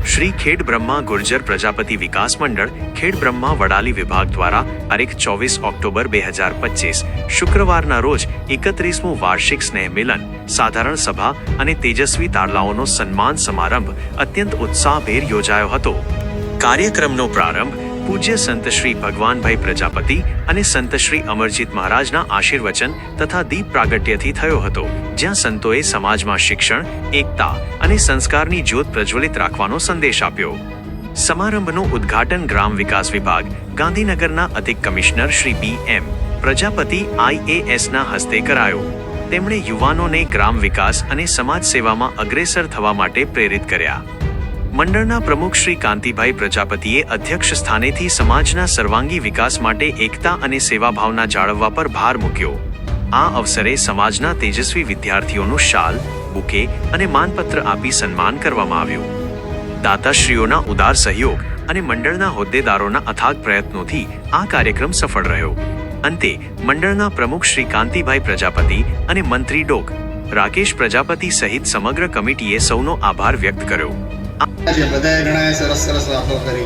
श्री खेड ब्रह्मा गुर्जर प्रजापति विकास मंडल खेड ब्रह्मा वडाली विभाग द्वारा तारीख 24 ऑक्टोबर 2025 शुक्रवाરના રોજ 31મું વાર્ષિક સ્નેહ મિલન સાધારણ સભા અને તેજસ્વી તારલાઓનો સન્માન સમારંભ અત્યંત ઉત્સાહભેર યોજાયો હતો। કાર્યક્રમનો પ્રારંભ પૂજ્ય સંત શ્રી ભગવાનભાઈ પ્રજાપતિ અને સંત શ્રી અમરજીત મહારાજના આશીર્વચન તથા દીપ પ્રાગટ્યથી થયો હતો, જ્યાં સંતોએ સમાજમાં શિક્ષણ, એકતા અને સંસ્કારની જ્યોત પ્રજ્વલિત રાખવાનો સંદેશ આપ્યો। સમારંભનું ઉદ્ઘાટન ગ્રામ વિકાસ વિભાગ ગાંધીનગરના અધિક કમિશનર શ્રી BM પ્રજાપતિ IASના હસ્તે કરાયો। તેમણે યુવાનોને ગ્રામ વિકાસ અને સમાજ સેવામાં અગ્રેસર થવા માટે પ્રેરિત કર્યા। મંડળના પ્રમુખ શ્રી કાંતિભાઈ પ્રજાપતિએ અધ્યક્ષ સ્થાનેથી સમાજના સર્વાંગી વિકાસ માટે એકતા અને સેવાભાવના જાળવવા પર ભાર મૂક્યો। આ અવસરે સમાજના તેજસ્વી વિદ્યાર્થીઓનું શાલ, બુકે અને માનપત્ર આપી સન્માન કરવામાં આવ્યું। દાતાશ્રીઓના ઉદાર સહયોગ અને મંડળના હોદ્દેદારોના અથાગ પ્રયત્નોથી આ કાર્યક્રમ સફળ રહ્યો। અંતે મંડળના પ્રમુખ શ્રી કાંતિભાઈ પ્રજાપતિ અને મંત્રી ડોક રાકેશ પ્રજાપતિ સહિત સમગ્ર કમિટીએ સૌનો આભાર વ્યક્ત કર્યો। બધાએ ઘણા સરસ સરસ વાતો કરી।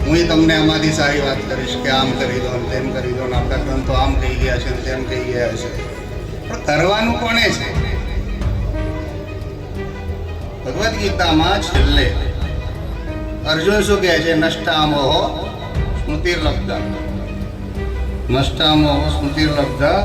હું તમને આમાંથી સારી વાત કરીશ કે આમ કરી દો ને તેમ કરી દો ને આપણા ગ્રંથો આમ કહી ગયા છે ને તેમ કહી ગયા છે, પણ કરવાનું કોને છે? ભગવદ્ ગીતામાં છેલ્લે અર્જુન શું કહે છે? નષ્ટામોહ સ્મૃતિર્લબ્ધા, નષ્ટામોહ સ્મૃતિર્લબ્ધા